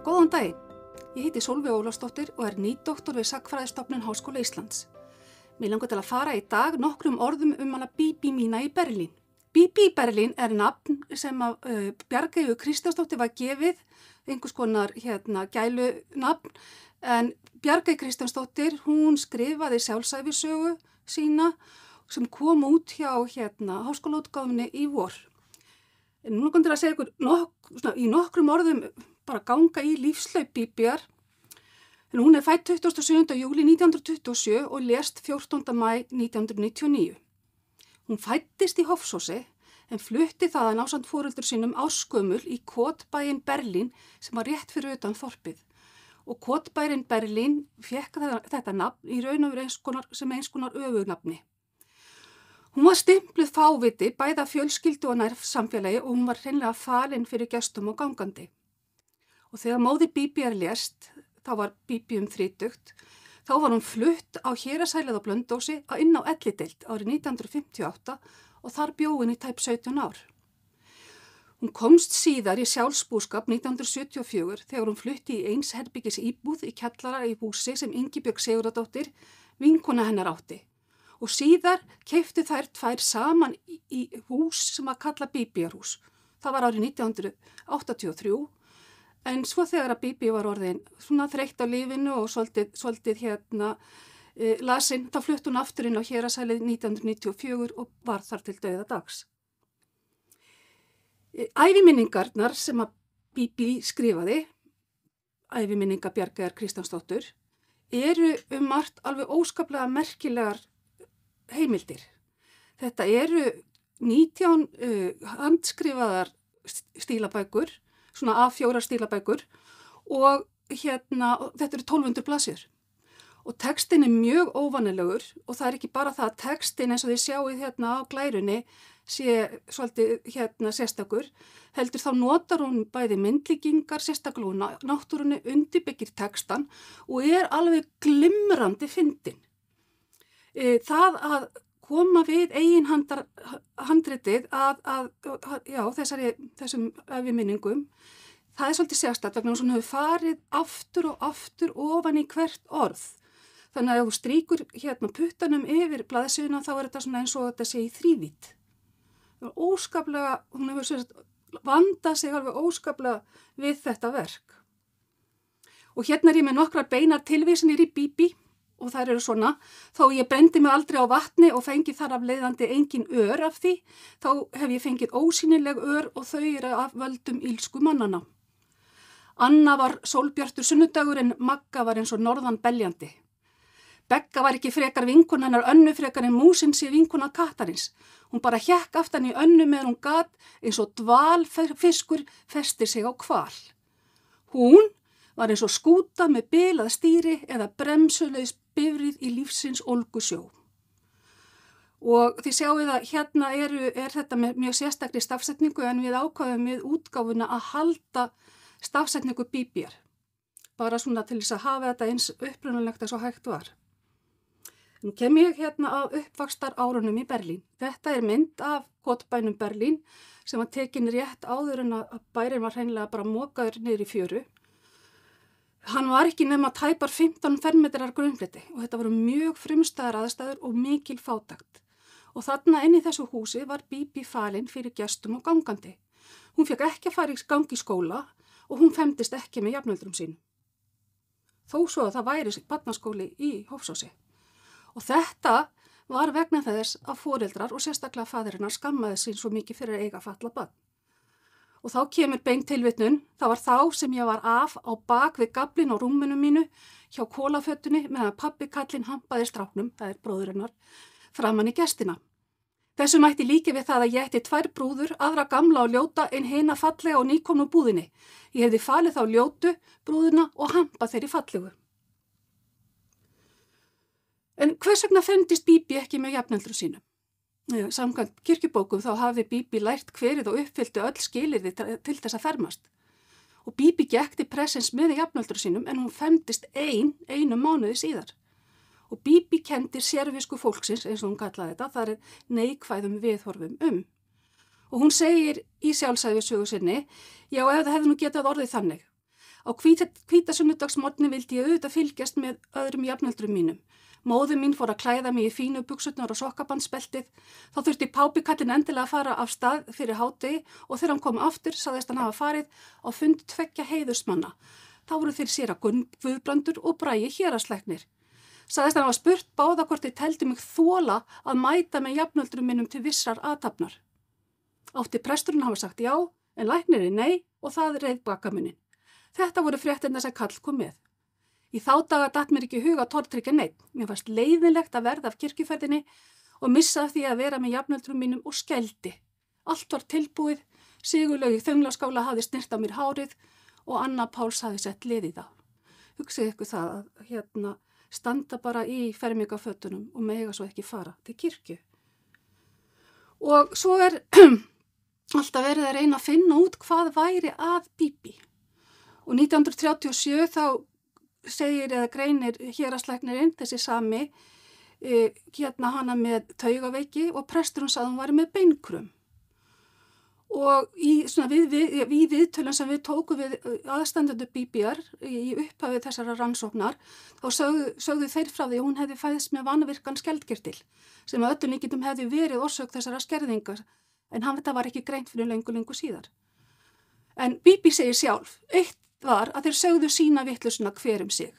Góðan daginn, ég heiti Sólveig Ólafsdóttir og nýdoktor við Sagnfræðistofnun Háskóla Íslands. Mér langar til að fara í dag nokkrum orðum hana Bíbí mína í Berlín. Bíbí í Berlín nafn sem Bjargeyju Kristjánsdóttir var gefið, einhvers konar gælunafn, en Bjargey Kristjánsdóttir, hún skrifaði sjálfsævisögu sína sem kom út hjá háskólaútgáfunni í vor. En nú langar til að segja ykkur í nokkrum orðum bara ganga í lífslaup Bíbíar. En hún fædd 27. júlí 1927 og lést 14. maí 1999. Hún fæddist í Hofsósi en flutti þaðan ásamt foreldrum sínum ársgömul í kotbæinn Berlín sem var rétt fyrir utan þorpið. Og kotbæinn Berlín fékk þetta nafn í raun og veru sem eins konar öfugnafni. Hún var stimpluð fáviti bæði af fjölskyldu og nærsamfélagi og hún var hreinlega falin fyrir gestum og gangandi. Og þegar móðir Bíbíar lést, þá var Bíbí 30, þá var hún flutt á héraðshælið á Blönduósi inn á ellideild árið 1958 og þar bjó hún í tæp 17 ár. Hún komst síðar í sjálfsbúskap 1974 þegar hún flutti í eins herbergis íbúð í kjallara í húsi sem Ingibjörg Sigurðardóttir, vinkona hennar átti. Og síðar keyptu þær tvær saman í hús sem að kalla Bíbíarhús. Það var árið 1983. En svo þegar að Bíbí var orðin svona þreytt á lífinu og svolítið lasin, þá flutti hún aftur inn á héraðshælið 1994 og var þar til dauðadags. Æviminningarnar sem að Bíbí skrifaði, æviminningar Bjargeyjar Kristjánsdóttur, eru margt alveg óskaplega merkilegar heimildir. Þetta eru 19 handskrifaðar stílabækur, svona A4 stílabækur og þetta eru 1200 blaðsíður. Og textin mjög óvanilegur og það ekki bara það að textin eins og þið sjáið á glærunni sé svolítið sérstakur, heldur þá notar hún bæði myndlíkingar, sérstaklega hún náttúrunni undirbyggir textan og alveg glimrandi fyndin. Það að koma við eigin handritið þessum æviminningum, það svolítið sérstakt vegna hún hefur farið aftur og aftur ofan í hvert orð. Þannig að ef þú strýkur puttanum yfir blaðsíðuna þá þetta svona eins og þetta sé í þrívídd. Óskaplega, hún hefur vandað sig alveg óskaplega við þetta verk. Og ég með nokkrar beinar tilvísanir í Bíbí. Og þær eru svona, þó ég brendi mig aldrei á vatni og fengi þar af leiðandi engin ör af því, þá hef ég fengið ósýnileg ör og þau eru af völdum ílsku mannana. Anna var sólbjartur sunnudagur en Magga var eins og norðan beljandi. Begga var ekki frekar vinkona hennar Önnu frekar en músin sé vinkona kattarins. Hún bara hékk aftan í Önnu meðan hún gat eins og dvalfiskur festir sig á hval. Hún var eins og skúta með bilað stýri eða bremsulegs bifrið í lífsins ólgusjó. Og þið sjáið að er þetta með mjög sérstakri stafsetningu en við ákváðum við útgáfuna að halda stafsetningu Bíbíar. Bara svona til þess að hafa þetta eins upprunalegt eins og hægt var. Nú kem ég á uppvaxtar árunum í Berlín. Þetta mynd af kotbænum Berlín sem var tekin rétt áður en að bærinn var hreinlega bara mokaður niður í fjöru. Hann var ekki nema tæpar 15 fermetrar grunnfleti og þetta voru mjög frumstæðar aðstæður og mikil fátækt. Og þarna inn í þessu húsi var Bíbí falin fyrir gestum og gangandi. Hún fékk ekki að fara í gang í skóla og hún femdist ekki með jafnöldrum sínum. Þó svo að það væri barnaskóli í Hofsósi. Og þetta var vegna þess að foreldrar og sérstaklega faðirinnar skammaði sín svo mikið fyrir að eiga fatlað barn. Og þá kemur beint tilvitnun, það var þá sem ég var á bak við gaflinn á rúminu mínu hjá kólafötunni meðan pabbi kallinn hampaði stráknum, það bróður hennar, framan í gestina. Þessu mætti líki við það að ég ætti 2 brúður, aðra gamla og ljóta en hina fallega og nýkomnu búðinni. Ég hefði falið þá ljótu brúðuna og hampað þeirri fallegu. En hvers vegna ferndist Bíbí ekki með jafnöldrum sínum? Samkvæmt kirkjubókum þá hafði Bíbí lært hverið og uppfyllti öll skilyrði til þess að fermast. Og Bíbí gekk til pressins með jafnöldrum sínum en hún fermdist einum mánuði síðar. Og Bíbí kenndi sérvisku fólksins, eins og hún kallaði þetta, það neikvæðum viðhorfum Og hún segir í sjálfsævisögu sinni, já ef það hefði nú getað orðið þannig, Á hvítasunnudagsmorgni vildi ég auðvitað fylgjast með öðrum jafnöldrum mínum. Móðir mín fór að klæða mig í fínu buxurnar og sokkabandsbeltið. Þá þurfti pápikallinn endilega að fara af stað fyrir hádegi og þegar hann kom aftur sagðist hann hafa farið á fund 2 heiðursmanna. Þá voru þeir séra Guðbrandur og Bragi héraðslæknir. Sagðist hann hafa spurt báða hvort þeir teldu mig þola að mæta með jafnöldrum mínum til vissar athafnar. Átti presturinn hafa sagt já, en læknirinn nei og það reið bakamuninn. Þetta voru fréttirnar sem kall kom með. Í þá daga datt mér ekki í hug að tortryggja neitt. Mér fannst leiðinlegt að verða af kirkjuferðinni og missa af því að vera með jafnöldrum mínum og skeldi. Allt var tilbúið, Sigurlaug í Þönglaskála hafði snirt á mér hárið og Anna Páls hafði sett lið í það. Hugsið ykkur það að standa bara í fermingafötunum og mega svo ekki fara til kirkju. Og svo alltaf verið að reyna að finna út hvað væri að Bíbí. Og 1937 þá segir eða greinir héraðslæknirinn, þessi sami, hana með taugaveiki og presturinn sagði hún væri með beinkrum. Og í viðtölum sem við tókum við aðstandendur Bíbíar í upphafið þessara rannsóknar, þá sögðu þeir frá því að hún hefði fæðst með vanvirkan skeldkirtil, sem að öllum líkindum hefði verið orsök þessara skerðingar, en þetta var ekki greint fyrir löngu síðar. En Bíbí segir sjálf, eitt var að þeir sögðu sína vitlausuna hver sig.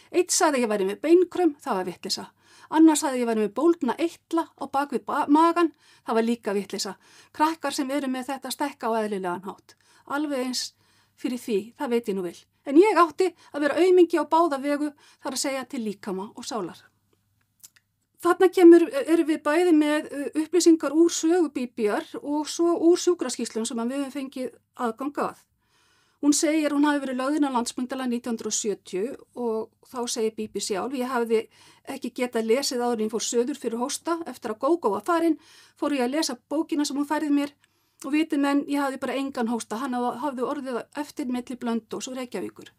Eitt sagði að ég væri með beinkrum, það var vitleysa. Annar sagði að ég væri með bólgna eitla á bak við magan, það var líka vitleysa. Krakkar sem eru með þetta stekka á eðlilegan hátt. Alveg eins fyrir því, það veit ég nú vel. En ég átti að vera aumingi á báða vegu, þar að segja til líkama og sálar. Þarna erum við bæði með upplýsingar úr sögu Bíbíar og svo úr sjúkraskýrslum sem við höfum fengið aðgang að. Hún segir hún hafi verið lögð inn á Landspítala 1970 og þá segir Bíbí sjálf, ég hafði ekki getað lesið áður en ég fór söður fyrir hósta. Eftir að Gógó var farin fór ég að lesa bókina sem hún færði mér og vitið menn, ég hafði bara engan hósta. Hann hafði orðið eftir milli Blönduós og Reykjavíkur.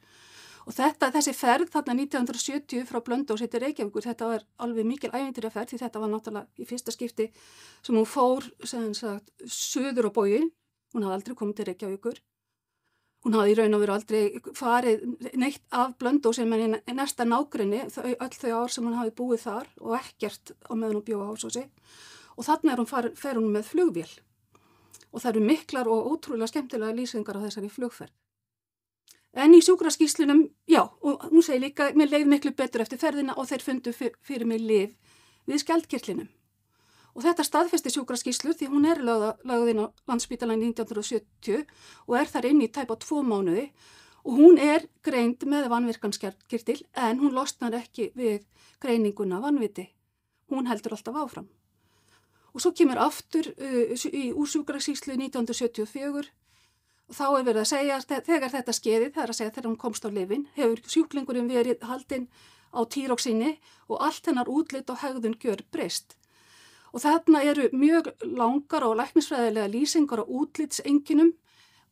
Og þessi ferð þarna 1970 frá Blönduós til Reykjavíkur, þetta var alveg mikil ævintýraferð því þetta var náttúrulega í fyrsta skipti sem hún fór söður á bóginn. Hún hafði aldrei komið til Reykjavíkur. Hún hafði í raun og veru aldrei farið neitt af Blönduósi en í næsta nágrenni, öll þau ár sem hún hafði búið þar og ekkert á meðan hún bjó á Hálsósi. Og þarna fer hún með flugvél. Og það eru miklar og ótrúlega skemmtilega lýsingar á þessari flugferð. En í sjúkraskýrslunum, já, og hún segir líka, mér leið miklu betur eftir ferðina og þeir fundu fyrir mig lyf við skeldkirtlinum. Og þetta staðfesti sjúkraskýrslur því hún lögð inn á Landspítalann 1970 og þar inn í tæpa 2 mánuði og hún greind með vanvirkan skeldkirtil en hún losnar ekki við greininguna vanviti. Hún heldur alltaf áfram. Og svo kemur aftur úr sjúkraskýrslu 1974 og þá verið að segja þegar þetta skeiðið, það að segja þegar hún komst á lyfin, hefur sjúklingurinn verið haldinn á tíróxíni og allt hennar útlit og hegðun gjörbreyst. Og þarna eru mjög langar og læknisfræðilega lýsingar á útlitseinkenum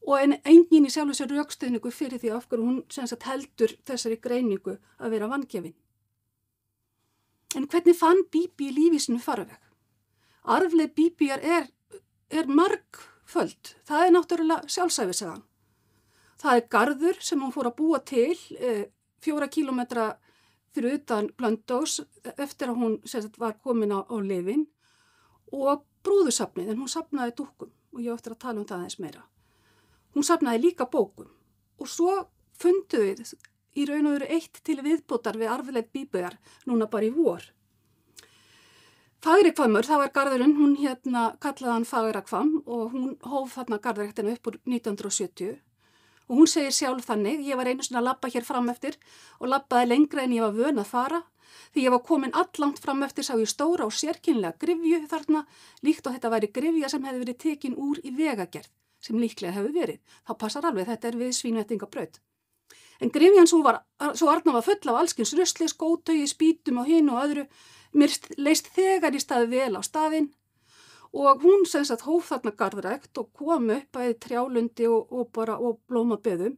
og engin í sjálfu sér rökstuðningu fyrir því af hverju hún heldur þessari greiningu að vera vangefin. En hvernig fann Bíbí lífi sínu farveg? Arfleið Bíbíar margföld. Það náttúrulega sjálfsævisagan. Það garður sem hún fór að búa til 4 kílómetra fyrir utan Blönduós eftir að hún var komin á lyfin. Og brúðusafnið, en hún safnaði dúkkum og ég á eftir að tala það aðeins meira. Hún safnaði líka bókum og svo fundu við í raun og veru eitt til viðbótar við arfleið Bíbíar núna bara í vor. Fagrahvammur, það var garðurinn, hún kallaði hann Fagrahvamm og hún hóf þarna garðræktina upp úr 1970 og hún segir sjálf þannig, ég var einu sinni að labba hér fram eftir og labbaði lengra en ég var vön að fara. Því ég var komin allangt fram eftir sá ég stóra og sérkennilega gryfju þarna, líkt og þetta væri gryfja sem hefði verið tekin úr í vegagerð, sem líklega hefur verið. Það passar alveg, þetta við Svínvettingabraut. En gryfjan svo arna var full af allskyns rusli, skótaugi, spýtum og hinu og öðru, mér leist þegar í staði vel á staðinn og hún hóf þarna garðrækt og kom upp bæði trjálundi og blómaböðum.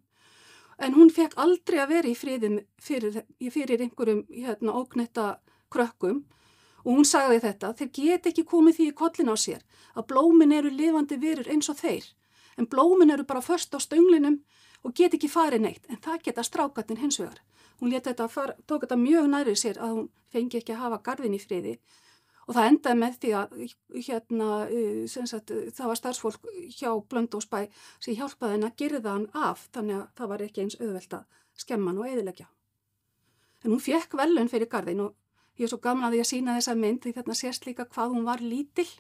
En hún fekk aldrei að vera í friði fyrir einhverjum ógnetta krökkum og hún sagði þetta, þeir geta ekki komið því í kollin á sér að blómin eru lifandi verur eins og þeir, en blómin eru bara föst á stönglinum og get ekki farið neitt, en það geta strákarnir hins vegar. Hún tók þetta mjög nærri sér að hún fengi ekki að hafa garðin í friði og það endaði með því að það var starfsfólk hjá Blönduósbæ sem hjálpaði henni að girða hann af, þannig að það var ekki eins auðvelt að skemma hann og eyðileggja. En hún fékk verðlaun fyrir garðin og ég svo gaman að því að sýna þessa mynd því þarna sést líka hvað hún var lítil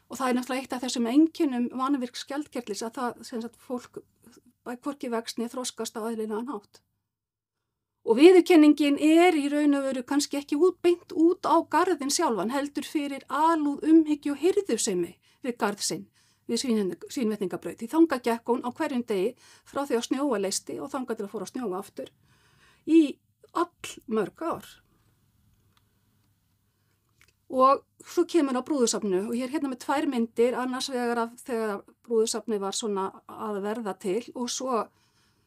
og það náttúrulega eitt af þessum einkennum vanvirks skjaldkerlis að það fólk hvorki vexni þroskast á eðlilegan hátt. Og viðurkenningin í raun og veru kannski ekki beint út á garðin sjálfan, heldur fyrir alúð umhyggju og hirðusemi við garð sinn, við Svínvetningabraut. Því þangað gekk hún á hverjum degi frá því að snjóa leysti og þangað til að fór að snjóa aftur í mörg ár. Og svo kemur á brúðusafninu og ég hérna með 2 myndir, annars vegar þegar brúðusafni var svona að verða til og svo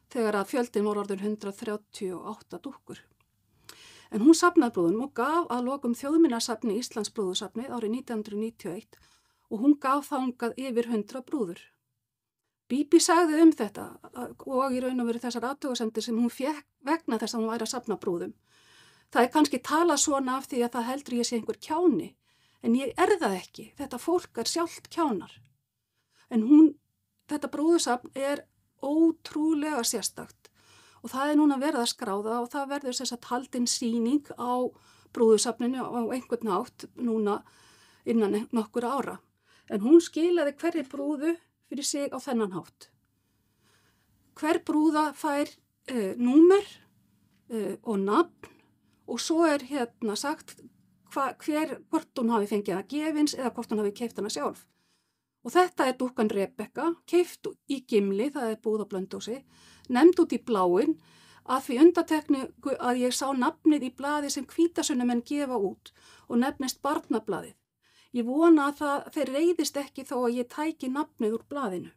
þegar að fjöldin voru orðin 138 dúkkur. En hún safnaði brúðunum og gaf að lokum Þjóðminjasafni Íslands brúðusafnið árið 1991 og hún gaf þangað yfir 100 brúður. Bíbí sagði þetta og í raun og veru þessar athugasemdir sem hún fékk vegna þess að hún væri að safna brúðum. Það kannski talað svona af því að það heldur ég sé einhver kjáni, en ég það ekki. Þetta fólk sjálft kjánar. En þetta brúðusafn ótrúlega sérstakt og það núna verið að skráða og það verður haldin sýning á brúðusafninu á einhvern hátt núna innan nokkur ára. En hún skilaði hverri brúðu fyrir sig á þennan hátt. Hver brúða fær númer og nafn og svo hérna sagt hvort hún hafi fengið að gefins eða hvort hún hafi keypt hana sjálf. Og þetta dúkkan Rebekka, keypt í Gimli, það búð á Blönduósi, nefnd út í bláin að því undantekningu að ég sá nafnið í blaði sem hvítasunnumenn gefa út og nefnist barnablaðið. Ég vona að þeir reiðist ekki þó að ég tæki nafnið úr blaðinu.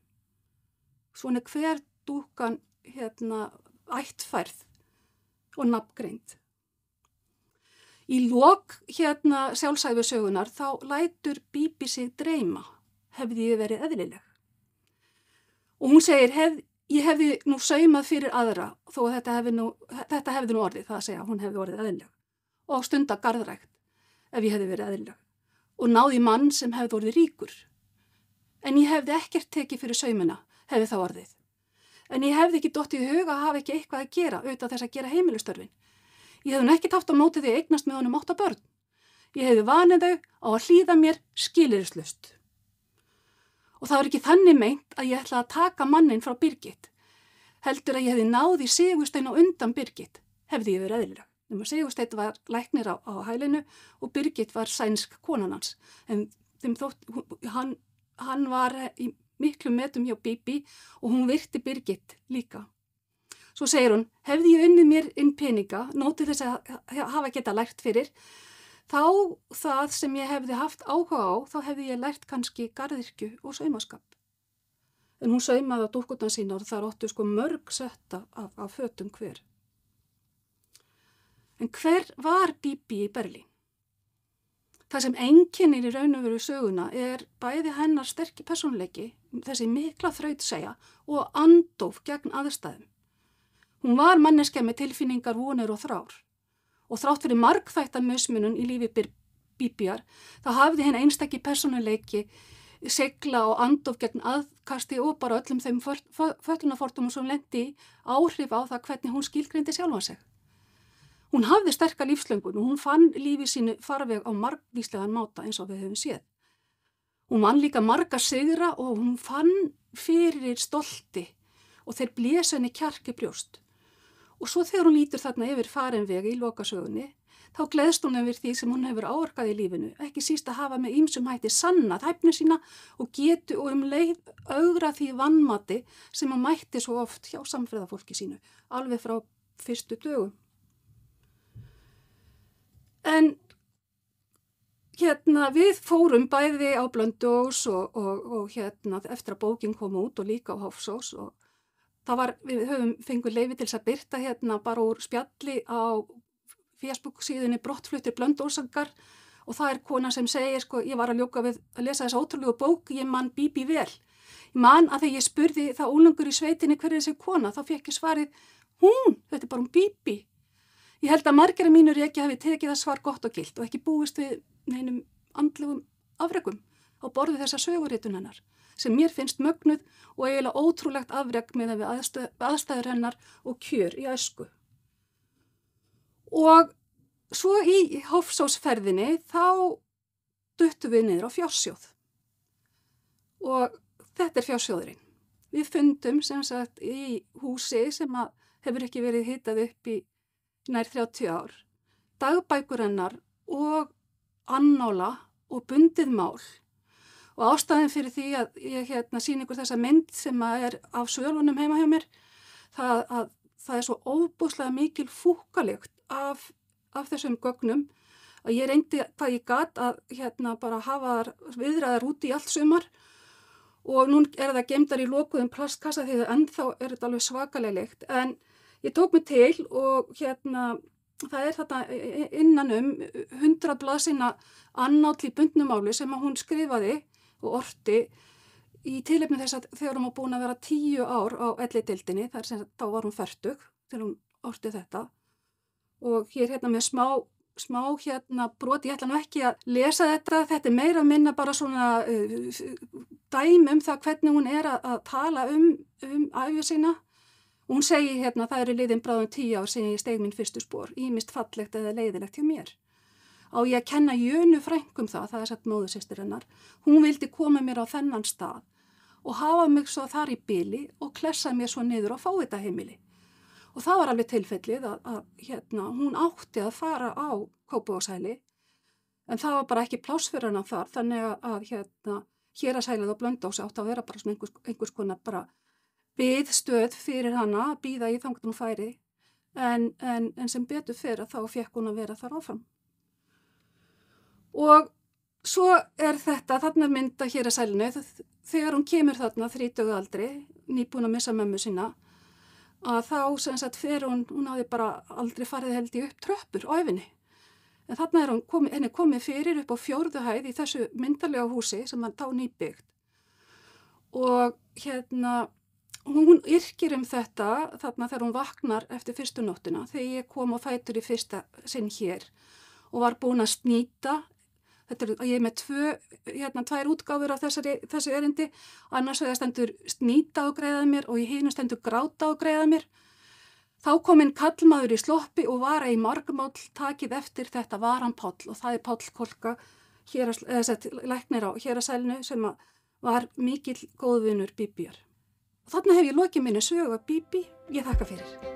Svona hver dúkkan ættfærð og nafngreind. Í lok sjálfsævisögunar þá lætur Bíbí sig dreyma. Hefði ég verið eðlileg. Og hún segir, ég hefði nú saumað fyrir aðra, þó að þetta hefði nú orðið, það að segja, hún hefði orðið eðlileg. Og stunda garðrækt, ef ég hefði verið eðlileg. Og náði mann sem hefði orðið ríkur. En ég hefði ekkert tekið fyrir saumina, hefði það orðið. En ég hefði ekki dottið í huga að hafa ekki eitthvað að gera, auðvitað þess að gera heimilistörfin. Ég hefði ekkert haft á móti því að eignast með honum 8 börn. Ég hefði vanið þau á að hlýða mér skilyrðislaust. Og það var ekki þannig meint að ég ætlaði að taka manninn frá Birgit. Heldur að ég hefði náð í Sigurstein á undan Birgit, hefði ég verið eðlileg. Sigursteinn var læknir á hælinu og Birgit var sænsk konan hans. En hann var í miklu metum hjá Bíbí og hún virti Birgit líka. Svo segir hún, hefði ég unnið mér inn peninga, nótið þess að hafa geta lært fyrir, þá það sem ég hefði haft áhuga á, þá hefði ég lært kannski garðyrkju og saumaskap. En hún saumaði á dúkkurnar sína og það áttu mörg setta af fötum hver. En hver var Bíbí í Berlín? Það sem einkennir í raun og veru söguna bæði hennar sterki persónuleiki, þessi mikla þrautsegja og andóf gegn aðstæðum. Hún var manneskja með tilfinningar, vonir og þrár. Og þrátt fyrir margþætta mismunun í lífi Bíbíar, þá hafði henn einstaki persónuleiki segla og andof gegn aðkasti og bara öllum þeim fötlunarfordómum sem lenti áhrif á það hvernig hún skilgreindi sjálfa sig. Hún hafði sterka lífslöngun og hún fann lífi sínu farveg á margvíslegan máta eins og við höfum séð. Hún vann líka marga sigra og hún fann fyrir stolti og þeir blésu henni kjark í brjóst. Og svo þegar hún lítur þarna yfir farin vegi í lokasögunni, þá gleðst hún yfir því sem hún hefur áorkað í lífinu, ekki síst að hafa með ýmsum hætti sannað hæfni sína og getu og leið augra því vanmati sem hún mætti svo oft hjá samferðafólki sínu, alveg frá fyrstu dögum. En við fórum bæði á Blönduós og eftir að bókin kom út og líka á Hofsós og við fengum leyfi til þess að birta bara úr spjalli á Facebook síðunni Brottfluttir Blönduósangar og það kona sem segir, ég var að ljúka við að lesa þessa ótrúlegu bók, ég man Bíbí vel. Ég man að þegar ég spurði þá úlengur í sveitinni hver þessi kona, þá fékk ég svarið, þetta bara Bíbí. Ég held að margir af mínur ekki hafi tekið það svar gott og gilt og ekki búist við neinum andlegum afrekum á borði þessa söguritun hennar, sem mér finnst mögnuð og eiginlega ótrúlegt afrek með aðstæður hennar og kjör í æsku. Og svo í Hofsósferðinni þá duttum við niður á fjársjóð. Og þetta fjársjóðurinn. Við fundum sem sagt í húsi sem hefur ekki verið hitað upp í nær 30 ár, dagbækur hennar og annála og bundið mál. Og ástæðin fyrir því að ég sýni ykkur þessa mynd sem er af svölunum heima hjá mér, það er svo óbúslega mikil fúkkalykt af þessum gögnum að ég reyndi hvað ég gat að bara hafa viðræðar út í allt sumar og nú er það geymdar í lokuðum plastkassa því að ennþá er þetta alveg svakalega lykt. En ég tók mig til og það er þetta innan 100 blaðsíðna annáll í bundnu máli sem að hún skrifaði og orti í tilefni þess að þegar hún var búin að vera 10 ár á ellideildinni, þá var hún fertug þegar hún orti þetta. Og hér með smá brot, ég ætla nú ekki að lesa þetta er meira að minna bara svona dæmi það hvernig hún er að tala ævi sína. Hún segir það eru liðin bráðum 10 ár síðan ég steig mín fyrstu spor, ýmist fallegt eða leiðilegt hjá mér. Á ég að kenna Jönu frænku það er satt móðursystir hennar. Hún vildi koma mér á þennan stað og hafa mig svo þar í bili og klessa mér svo niður á fávitaheimili. Og það var alveg tilfellið að hún átti að fara á Kópavogshæli, en það var bara ekki pláss fyrir hana þar, þannig að Héraðshælið og Blönduós átti að vera bara svona einhvers konar bara biðstöð fyrir hana, að bíða í þangað hún færi, en sem betur fyrir þá fekk hún að vera þar áfram. Og svo er þarna mynd af Héraðshælinu, þegar hún kemur þarna 30 aldri, nýbúin að missa mömmu sína, að þá sem sagt fer hún hafði bara aldrei farið held í upp tröppur á ævinni. En þarna er henni komið fyrir upp á 4. hæð í þessu myndarlega húsi sem þá nýbyggt. Og hún yrkir þetta þarna þegar hún vaknar eftir fyrstu nóttina, þegar ég kom á fætur í fyrsta sinn hér og var búin að snýta. Ég er með tvær útgáfur af þessu erindi, annars vegar stendur snýta og greiða mér og í hinu stendur gráta og greiða mér. Þá kom inn kallmaður í sloppi og var í margmáll takið eftir þetta var hann Páll og það er Páll Kolka, læknir á Héraðshælinu sem var mikill góðvinur Bíbíar. Þarna hef ég lokið minni sögu af Bíbí, ég þakka fyrir.